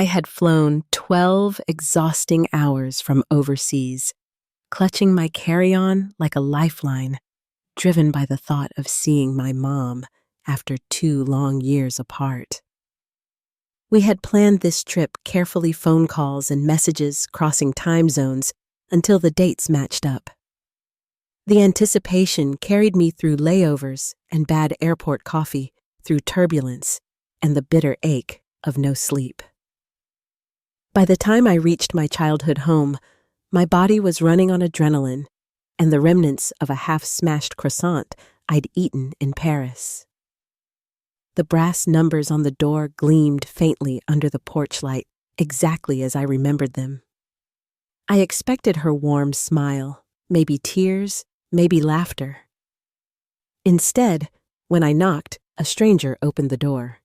I had flown 12 exhausting hours from overseas, clutching my carry-on like a lifeline, driven by the thought of seeing my mom after 2 long years apart. We had planned this trip, carefully, phone calls and messages crossing time zones until the dates matched up. The anticipation carried me through layovers and bad airport coffee, through turbulence and the bitter ache of no sleep. By the time I reached my childhood home, my body was running on adrenaline and the remnants of a half-smashed croissant I'd eaten in Paris. The brass numbers on the door gleamed faintly under the porch light, exactly as I remembered them. I expected her warm smile, maybe tears, maybe laughter. Instead, when I knocked, a stranger opened the door.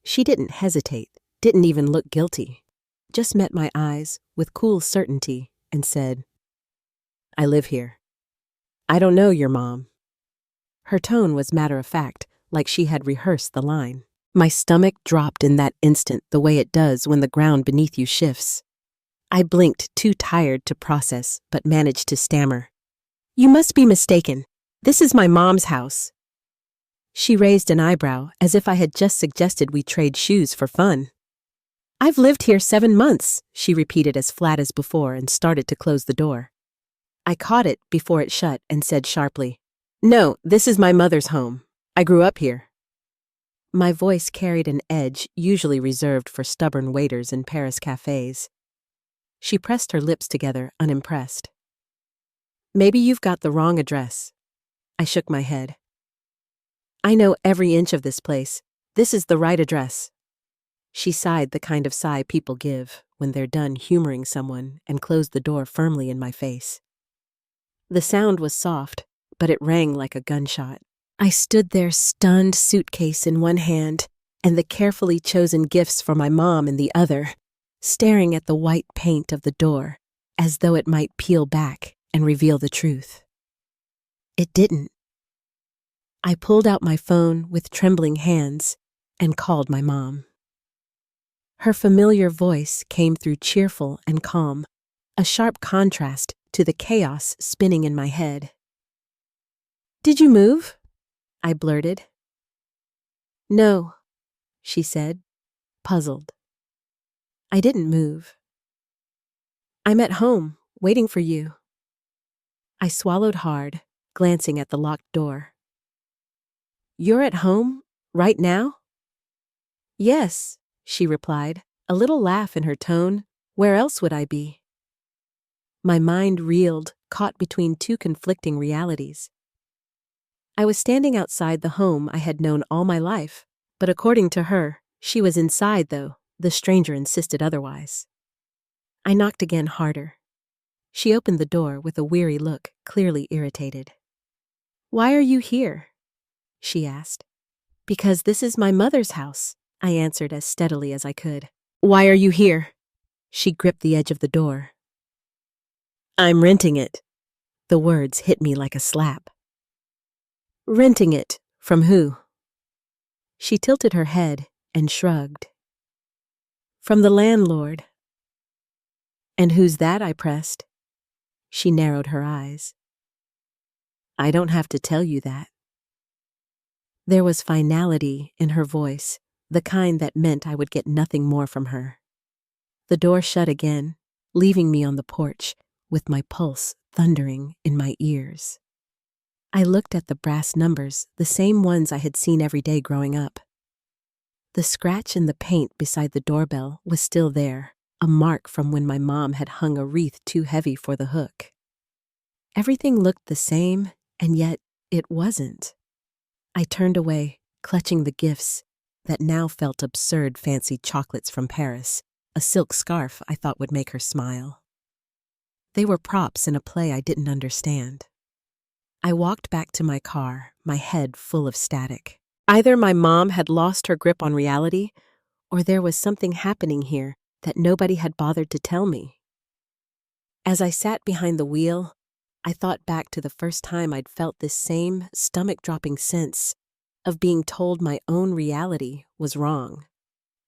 She didn't hesitate, didn't even look guilty, just met my eyes with cool certainty and said, "I live here. I don't know your mom." Her tone was matter-of-fact, like she had rehearsed the line. My stomach dropped in that instant, the way it does when the ground beneath you shifts. I blinked, too tired to process, but managed to stammer. "You must be mistaken. This is my mom's house." She raised an eyebrow, as if I had just suggested we trade shoes for fun. "I've lived here 7 months," she repeated as flat as before and started to close the door. I caught it before it shut and said sharply, "No, this is my mother's home. I grew up here." My voice carried an edge usually reserved for stubborn waiters in Paris cafes. She pressed her lips together, unimpressed. "Maybe you've got the wrong address." I shook my head. "I know every inch of this place. This is the right address." She sighed, the kind of sigh people give when they're done humoring someone, and closed the door firmly in my face. The sound was soft, but it rang like a gunshot. I stood there, stunned, suitcase in one hand and the carefully chosen gifts for my mom in the other, staring at the white paint of the door as though it might peel back and reveal the truth. It didn't. I pulled out my phone with trembling hands and called my mom. Her familiar voice came through cheerful and calm, a sharp contrast to the chaos spinning in my head. "Did you move?" I blurted. "No," she said, puzzled. "I didn't move. I'm at home, waiting for you." I swallowed hard, glancing at the locked door. "You're at home, right now?" "Yes," she replied, a little laugh in her tone. "Where else would I be?" My mind reeled, caught between two conflicting realities. I was standing outside the home I had known all my life, but according to her, she was inside, though the stranger insisted otherwise. I knocked again, harder. She opened the door with a weary look, clearly irritated. "Why are you here?" she asked. "Because this is my mother's house," I answered as steadily as I could. "Why are you here?" She gripped the edge of the door. "I'm renting it." The words hit me like a slap. "Renting it? From who?" She tilted her head and shrugged. "From the landlord." "And who's that?" I pressed. She narrowed her eyes. "I don't have to tell you that." There was finality in her voice, the kind that meant I would get nothing more from her. The door shut again, leaving me on the porch with my pulse thundering in my ears. I looked at the brass numbers, the same ones I had seen every day growing up. The scratch in the paint beside the doorbell was still there, a mark from when my mom had hung a wreath too heavy for the hook. Everything looked the same, and yet it wasn't. I turned away, clutching the gifts that now felt absurd, fancy chocolates from Paris, a silk scarf I thought would make her smile. They were props in a play I didn't understand. I walked back to my car, my head full of static. Either my mom had lost her grip on reality, or there was something happening here that nobody had bothered to tell me. As I sat behind the wheel, I thought back to the first time I'd felt this same stomach-dropping sense of being told my own reality was wrong.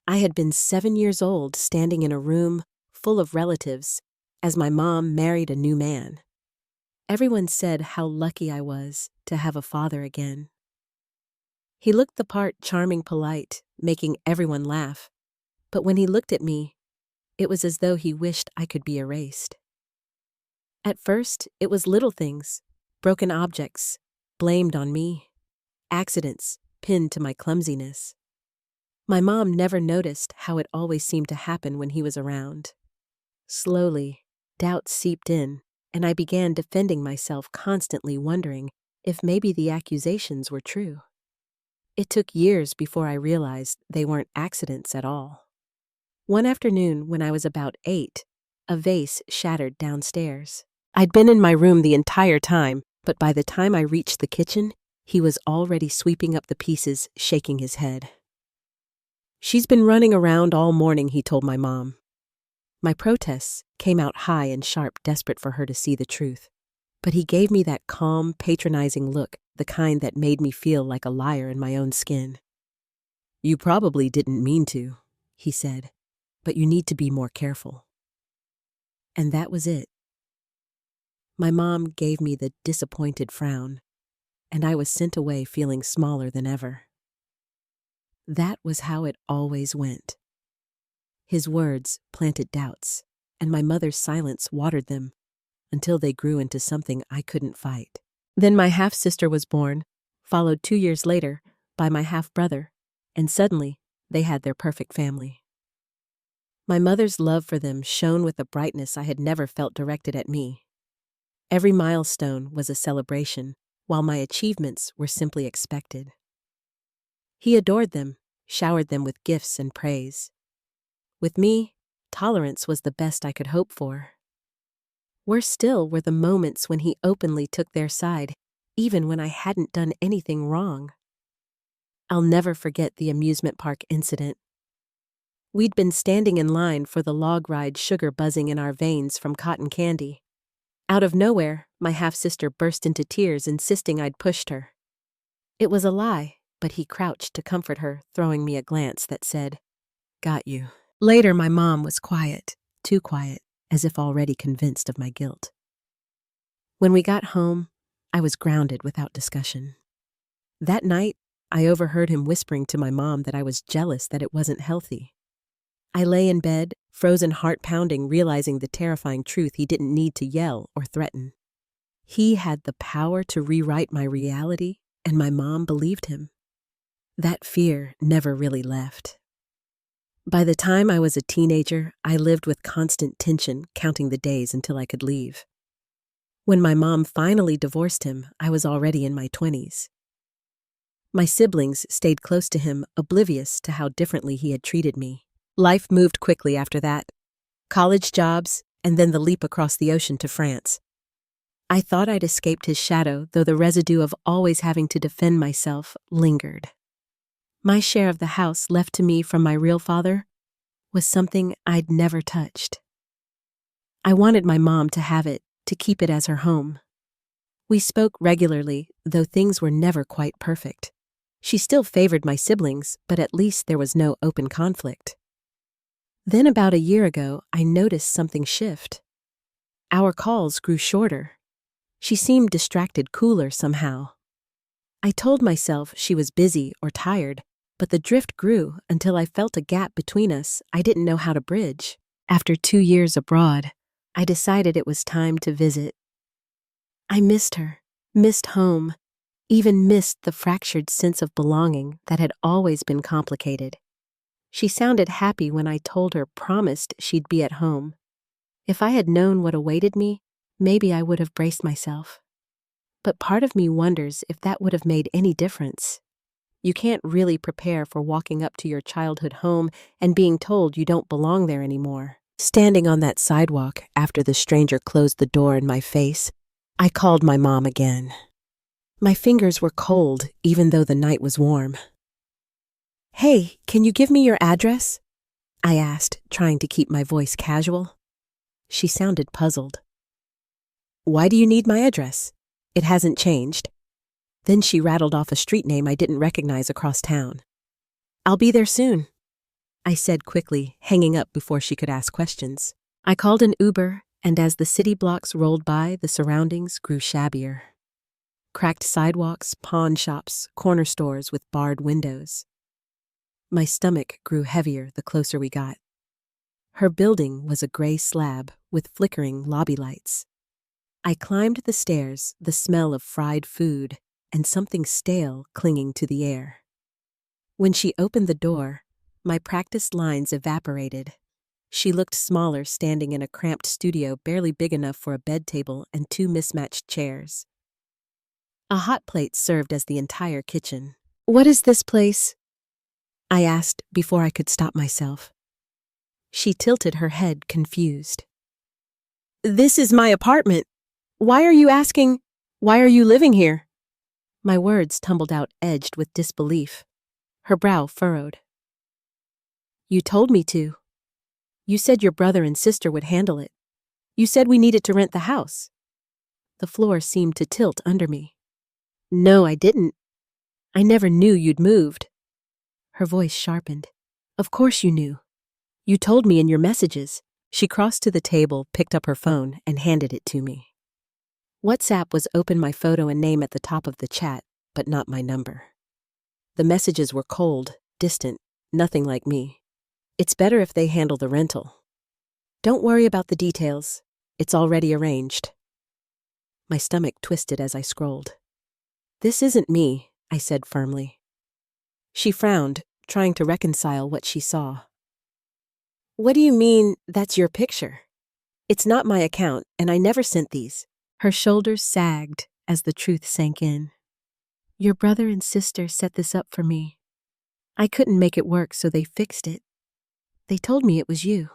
I had been 7 years old, standing in a room full of relatives as my mom married a new man. Everyone said how lucky I was to have a father again. He looked the part, charming, polite, making everyone laugh. But when he looked at me, it was as though he wished I could be erased. At first, it was little things, broken objects, blamed on me, accidents pinned to my clumsiness. My mom never noticed how it always seemed to happen when he was around. Slowly, doubt seeped in, and I began defending myself, constantly wondering if maybe the accusations were true. It took years before I realized they weren't accidents at all. One afternoon, when I was about 8, a vase shattered downstairs. I'd been in my room the entire time, but by the time I reached the kitchen, he was already sweeping up the pieces, shaking his head. "She's been running around all morning," he told my mom. My protests came out high and sharp, desperate for her to see the truth. But he gave me that calm, patronizing look, the kind that made me feel like a liar in my own skin. "You probably didn't mean to," he said, "but you need to be more careful." And that was it. My mom gave me the disappointed frown, and I was sent away feeling smaller than ever. That was how it always went. His words planted doubts, and my mother's silence watered them until they grew into something I couldn't fight. Then my half-sister was born, followed 2 years later by my half-brother, and suddenly they had their perfect family. My mother's love for them shone with a brightness I had never felt directed at me. Every milestone was a celebration, while my achievements were simply expected. He adored them, showered them with gifts and praise. With me, tolerance was the best I could hope for. Worse still were the moments when he openly took their side, even when I hadn't done anything wrong. I'll never forget the amusement park incident. We'd been standing in line for the log ride, sugar buzzing in our veins from cotton candy. Out of nowhere, my half-sister burst into tears, insisting I'd pushed her. It was a lie, but he crouched to comfort her, throwing me a glance that said, "Got you." Later, my mom was quiet, too quiet, as if already convinced of my guilt. When we got home, I was grounded without discussion. That night, I overheard him whispering to my mom that I was jealous that it wasn't healthy. I lay in bed, frozen, heart pounding, realizing the terrifying truth: he didn't need to yell or threaten. He had the power to rewrite my reality, and my mom believed him. That fear never really left. By the time I was a teenager, I lived with constant tension, counting the days until I could leave. When my mom finally divorced him, I was already in my 20s. My siblings stayed close to him, oblivious to how differently he had treated me. Life moved quickly after that. College jobs, and then the leap across the ocean to France. I thought I'd escaped his shadow, though the residue of always having to defend myself lingered. My share of the house left to me from my real father was something I'd never touched. I wanted my mom to have it, to keep it as her home. We spoke regularly, though things were never quite perfect. She still favored my siblings, but at least there was no open conflict. Then about a year ago, I noticed something shift. Our calls grew shorter. She seemed distracted, cooler somehow. I told myself she was busy or tired, but the drift grew until I felt a gap between us I didn't know how to bridge. After 2 years abroad, I decided it was time to visit. I missed her, missed home, even missed the fractured sense of belonging that had always been complicated. She sounded happy when I told her, promised she'd be at home. If I had known what awaited me, maybe I would have braced myself. But part of me wonders if that would have made any difference. You can't really prepare for walking up to your childhood home and being told you don't belong there anymore. Standing on that sidewalk after the stranger closed the door in my face, I called my mom again. My fingers were cold, even though the night was warm. "Hey, can you give me your address?" I asked, trying to keep my voice casual. She sounded puzzled. "Why do you need my address? It hasn't changed." Then she rattled off a street name I didn't recognize across town. "I'll be there soon." I said quickly, hanging up before she could ask questions. I called an Uber, and as the city blocks rolled by, the surroundings grew shabbier. Cracked sidewalks, pawn shops, corner stores with barred windows. My stomach grew heavier the closer we got. Her building was a gray slab with flickering lobby lights. I climbed the stairs, the smell of fried food and something stale clinging to the air. When she opened the door, my practiced lines evaporated. She looked smaller standing in a cramped studio barely big enough for a bed table and two mismatched chairs. A hot plate served as the entire kitchen. "What is this place?" I asked before I could stop myself. She tilted her head, confused. "This is my apartment. Why are you asking? Why are you living here?" My words tumbled out, edged with disbelief. Her brow furrowed. "You told me to. You said your brother and sister would handle it. You said we needed to rent the house." The floor seemed to tilt under me. "No, I didn't. I never knew you'd moved." Her voice sharpened. "Of course you knew. You told me in your messages." She crossed to the table, picked up her phone, and handed it to me. WhatsApp was open, my photo and name at the top of the chat, but not my number. The messages were cold, distant, nothing like me. "It's better if they handle the rental. Don't worry about the details. It's already arranged." My stomach twisted as I scrolled. "This isn't me," I said firmly. She frowned, trying to reconcile what she saw. "What do you mean, that's your picture? It's not my account, and I never sent these." Her shoulders sagged as the truth sank in. "Your brother and sister set this up for me. I couldn't make it work, so they fixed it. They told me it was you.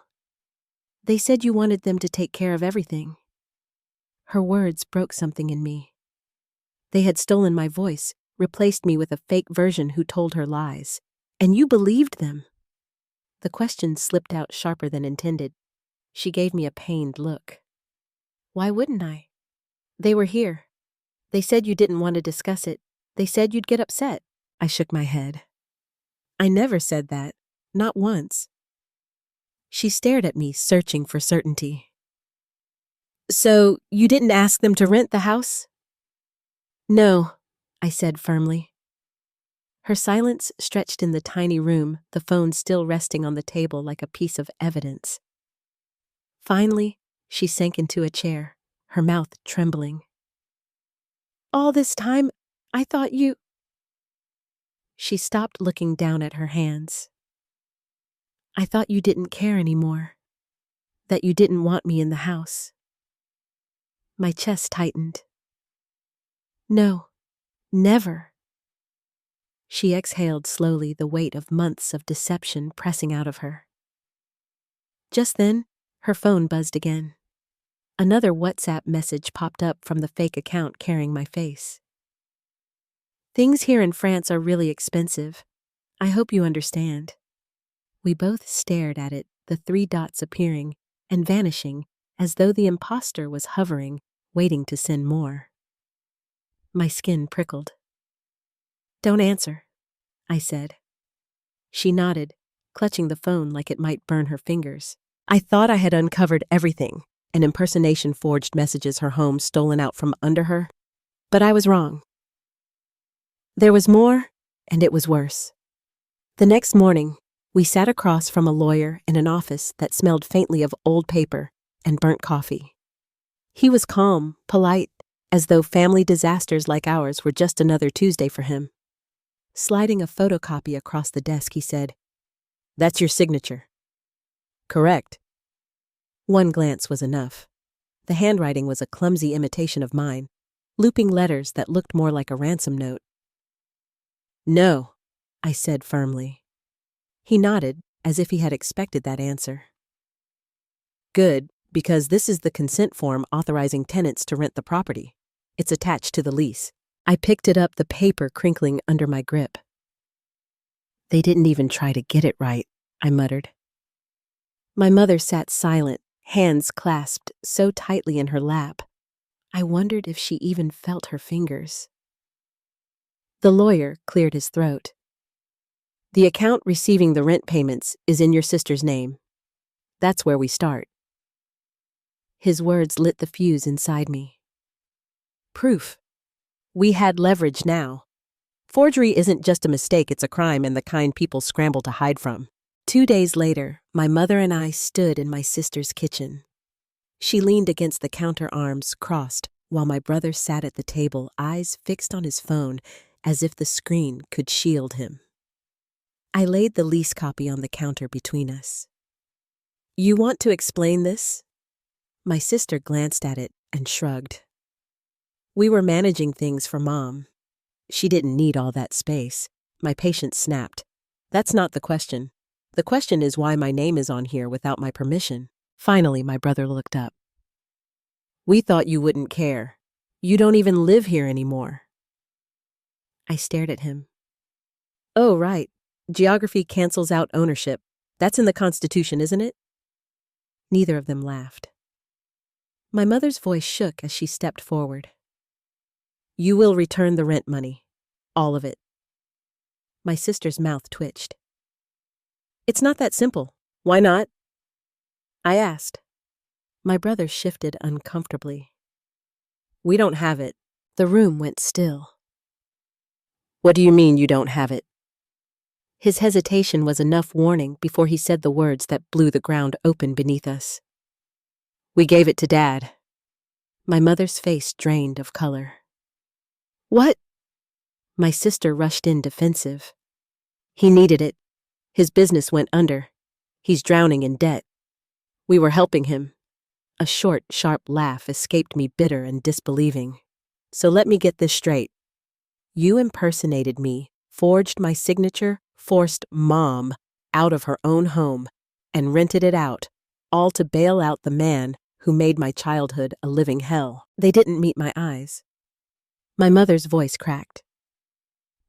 They said you wanted them to take care of everything." Her words broke something in me. They had stolen my voice, replaced me with a fake version who told her lies. And you believed them. The question slipped out sharper than intended. She gave me a pained look. "Why wouldn't I? They were here. They said you didn't want to discuss it. They said you'd get upset." I shook my head. "I never said that. Not once." She stared at me, searching for certainty. "So, you didn't ask them to rent the house?" "No," I said firmly. Her silence stretched in the tiny room, the phone still resting on the table like a piece of evidence. Finally, she sank into a chair, her mouth trembling. "All this time, I thought you—" She stopped, looking down at her hands. "I thought you didn't care anymore. That you didn't want me in the house." My chest tightened. "No, never." She exhaled slowly, the weight of months of deception pressing out of her. Just then, her phone buzzed again. Another WhatsApp message popped up from the fake account carrying my face. "Things here in France are really expensive. I hope you understand." We both stared at it, the three dots appearing and vanishing as though the imposter was hovering, waiting to send more. My skin prickled. "Don't answer," I said. She nodded, clutching the phone like it might burn her fingers. I thought I had uncovered everything, an impersonation, forged messages, her home stolen out from under her. But I was wrong. There was more, and it was worse. The next morning, we sat across from a lawyer in an office that smelled faintly of old paper and burnt coffee. He was calm, polite, as though family disasters like ours were just another Tuesday for him. Sliding a photocopy across the desk, he said, "That's your signature." "Correct." One glance was enough. The handwriting was a clumsy imitation of mine, looping letters that looked more like a ransom note. "No," I said firmly. He nodded, as if he had expected that answer. "Good, because this is the consent form authorizing tenants to rent the property. It's attached to the lease." I picked it up, the paper crinkling under my grip. "They didn't even try to get it right," I muttered. My mother sat silent, hands clasped so tightly in her lap. I wondered if she even felt her fingers. The lawyer cleared his throat. The account receiving the rent payments is in your sister's name. That's where we start. His words lit the fuse inside me. Proof. We had leverage now. Forgery isn't just a mistake, it's a crime and the kind people scramble to hide from. 2 days later, my mother and I stood in my sister's kitchen. She leaned against the counter, arms crossed, while my brother sat at the table, eyes fixed on his phone, as if the screen could shield him. I laid the lease copy on the counter between us. You want to explain this? My sister glanced at it and shrugged. We were managing things for Mom. She didn't need all that space. My patience snapped. That's not the question. The question is why my name is on here without my permission. Finally, my brother looked up. We thought you wouldn't care. You don't even live here anymore. I stared at him. Oh, right. Geography cancels out ownership. That's in the Constitution, isn't it? Neither of them laughed. My mother's voice shook as she stepped forward. You will return the rent money. All of it. My sister's mouth twitched. It's not that simple. Why not? I asked. My brother shifted uncomfortably. We don't have it. The room went still. What do you mean you don't have it? His hesitation was enough warning before he said the words that blew the ground open beneath us. We gave it to Dad. My mother's face drained of color. What? My sister rushed in defensive. He needed it. His business went under. He's drowning in debt. We were helping him. A short, sharp laugh escaped me, bitter and disbelieving. So let me get this straight. You impersonated me, forged my signature, forced Mom out of her own home, and rented it out, all to bail out the man who made my childhood a living hell. They didn't meet my eyes. My mother's voice cracked.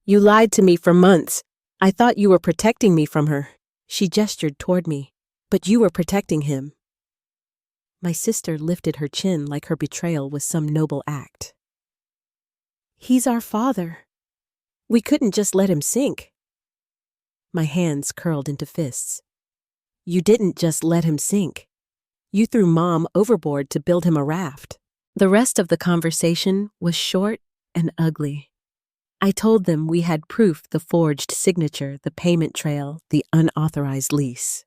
You lied to me for months. I thought you were protecting me from her. She gestured toward me. But you were protecting him. My sister lifted her chin like her betrayal was some noble act. He's our father. We couldn't just let him sink. My hands curled into fists. You didn't just let him sink. You threw Mom overboard to build him a raft. The rest of the conversation was short and ugly. I told them we had proof: the forged signature, the payment trail, the unauthorized lease.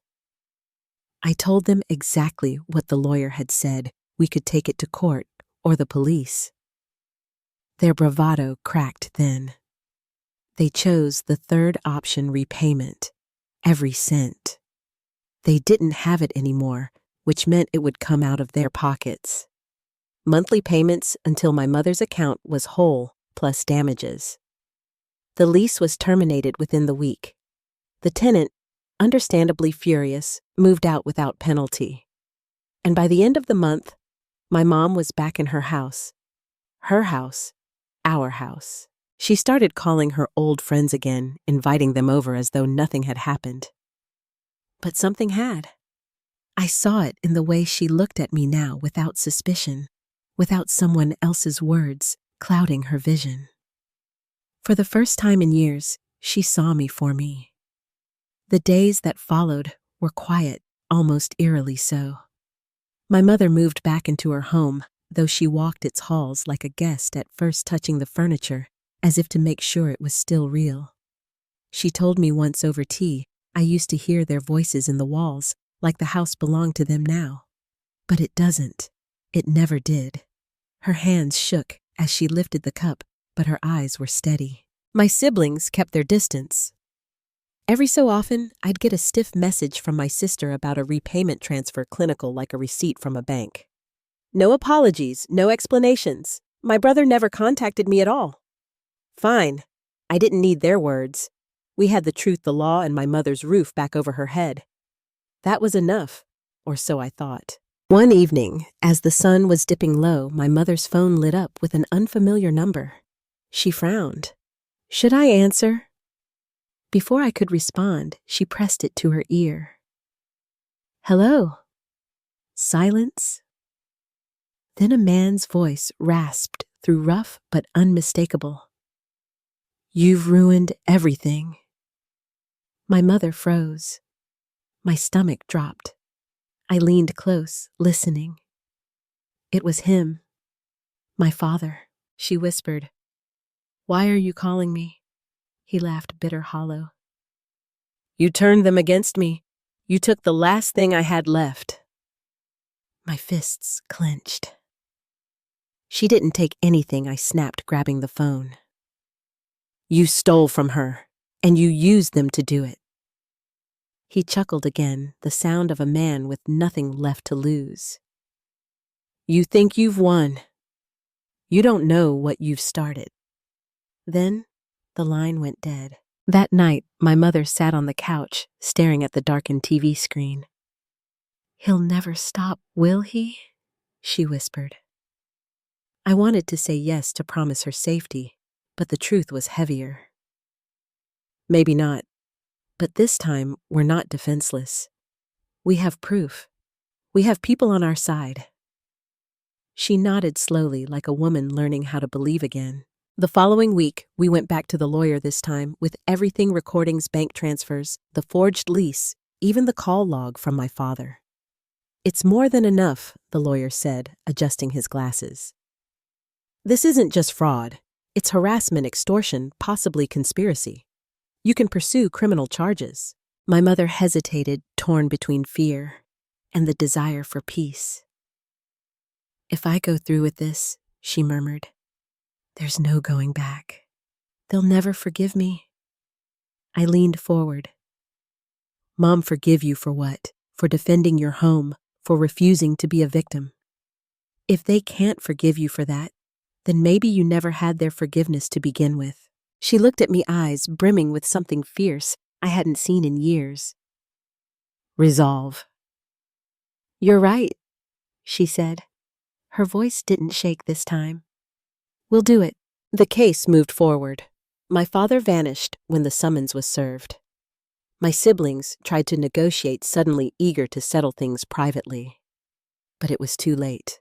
I told them exactly what the lawyer had said. We could take it to court or the police. Their bravado cracked then. They chose the third option: repayment. Every cent. They didn't have it anymore, which meant it would come out of their pockets. Monthly payments until my mother's account was whole, plus damages. The lease was terminated within the week. The tenant, understandably furious, moved out without penalty. And by the end of the month, my mom was back in her house. Her house, our house. She started calling her old friends again, inviting them over as though nothing had happened. But something had. I saw it in the way she looked at me now, without suspicion, without someone else's words clouding her vision. For the first time in years, she saw me for me. The days that followed were quiet, almost eerily so. My mother moved back into her home, though she walked its halls like a guest, at first touching the furniture, as if to make sure it was still real. She told me once over tea, I used to hear their voices in the walls, like the house belonged to them now. But it doesn't. It never did. Her hands shook as she lifted the cup, but her eyes were steady. My siblings kept their distance. Every so often, I'd get a stiff message from my sister about a repayment transfer, clinical like a receipt from a bank. No apologies, no explanations. My brother never contacted me at all. Fine. I didn't need their words. We had the truth, the law, and my mother's roof back over her head. That was enough, or so I thought. One evening, as the sun was dipping low, my mother's phone lit up with an unfamiliar number. She frowned. Should I answer? Before I could respond, she pressed it to her ear. Hello. Silence. Then a man's voice rasped through, rough but unmistakable. You've ruined everything. My mother froze. My stomach dropped. I leaned close, listening. It was him, my father. She whispered, "Why are you calling me?" He laughed bitter hollow. "You turned them against me. You took the last thing I had left." My fists clenched. "She didn't take anything," I snapped, grabbing the phone. "You stole from her, and you used them to do it." He chuckled again, the sound of a man with nothing left to lose. "You think you've won. You don't know what you've started." Then the line went dead. That night, my mother sat on the couch, staring at the darkened TV screen. "He'll never stop, will he?" she whispered. I wanted to say yes to promise her safety, but the truth was heavier. Maybe not, but this time we're not defenseless. We have proof. We have people on our side. She nodded slowly, like a woman learning how to believe again. The following week, we went back to the lawyer this time, with everything: recordings, bank transfers, the forged lease, even the call log from my father. "It's more than enough," the lawyer said, adjusting his glasses. "This isn't just fraud. It's harassment, extortion, possibly conspiracy. You can pursue criminal charges." My mother hesitated, torn between fear and the desire for peace. "If I go through with this," she murmured, "there's no going back. They'll never forgive me." I leaned forward. "Mom, forgive you for what? For defending your home, for refusing to be a victim. If they can't forgive you for that, then maybe you never had their forgiveness to begin with." She looked at me, eyes brimming with something fierce I hadn't seen in years. "Resolve." "You're right," she said. Her voice didn't shake this time. "We'll do it." The case moved forward. My father vanished when the summons was served. My siblings tried to negotiate, suddenly eager to settle things privately. But it was too late.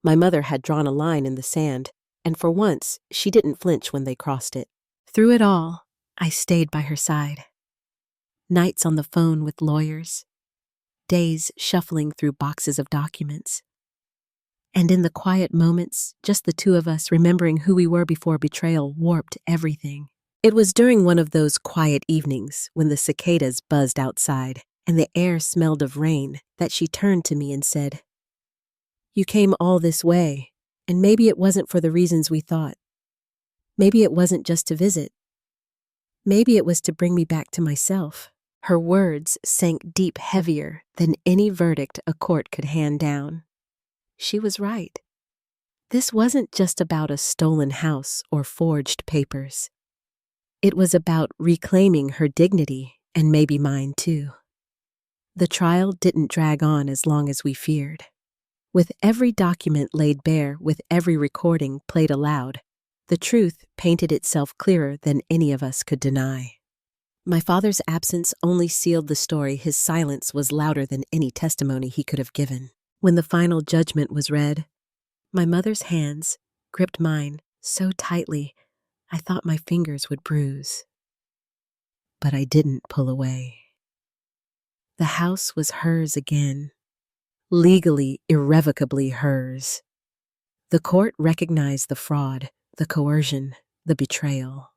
My mother had drawn a line in the sand, and for once, she didn't flinch when they crossed it. Through it all, I stayed by her side. Nights on the phone with lawyers, days shuffling through boxes of documents. And in the quiet moments, just the two of us, remembering who we were before betrayal warped everything. It was during one of those quiet evenings, when the cicadas buzzed outside and the air smelled of rain, that she turned to me and said, "You came all this way, and maybe it wasn't for the reasons we thought. Maybe it wasn't just to visit. Maybe it was to bring me back to myself." Her words sank deep, heavier than any verdict a court could hand down. She was right. This wasn't just about a stolen house or forged papers. It was about reclaiming her dignity, and maybe mine too. The trial didn't drag on as long as we feared. With every document laid bare, with every recording played aloud, the truth painted itself clearer than any of us could deny. My father's absence only sealed the story. His silence was louder than any testimony he could have given. When the final judgment was read, my mother's hands gripped mine so tightly I thought my fingers would bruise. But I didn't pull away. The house was hers again, legally, irrevocably hers. The court recognized the fraud, the coercion, the betrayal.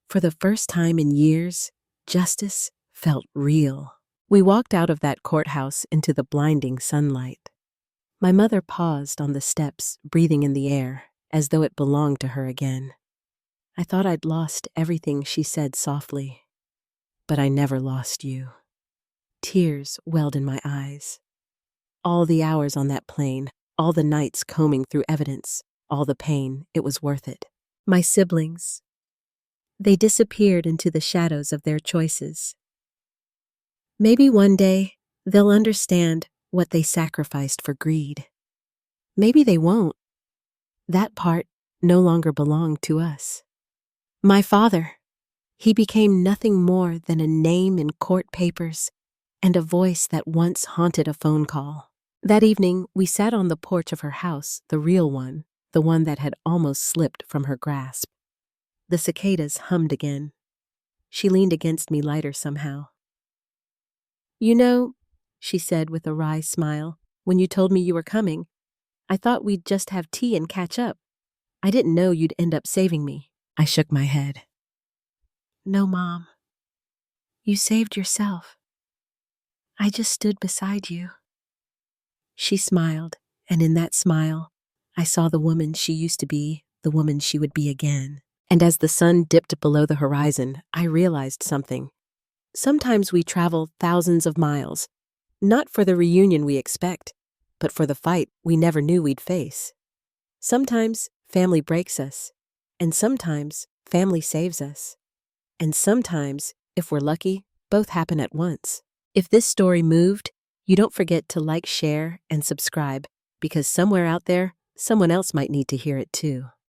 For the first time in years, justice felt real. We walked out of that courthouse into the blinding sunlight. My mother paused on the steps, breathing in the air, as though it belonged to her again. I thought I'd lost everything, she said softly. But I never lost you. Tears welled in my eyes. All the hours on that plane, all the nights combing through evidence, all the pain, it was worth it. My siblings, they disappeared into the shadows of their choices. Maybe one day they'll understand what they sacrificed for greed. Maybe they won't. That part no longer belonged to us. My father, he became nothing more than a name in court papers and a voice that once haunted a phone call. That evening, we sat on the porch of her house, the real one, the one that had almost slipped from her grasp. The cicadas hummed again. She leaned against me lighter somehow. "You know," she said with a wry smile, "when you told me you were coming, I thought we'd just have tea and catch up. I didn't know you'd end up saving me." I shook my head. "No, Mom. You saved yourself. I just stood beside you." She smiled, and in that smile, I saw the woman she used to be, the woman she would be again. And as the sun dipped below the horizon, I realized something. Sometimes we travel thousands of miles, not for the reunion we expect, but for the fight we never knew we'd face. Sometimes family breaks us, and sometimes family saves us. And sometimes, if we're lucky, both happen at once. If this story moved, you don't forget to like, share, and subscribe, because somewhere out there, someone else might need to hear it too.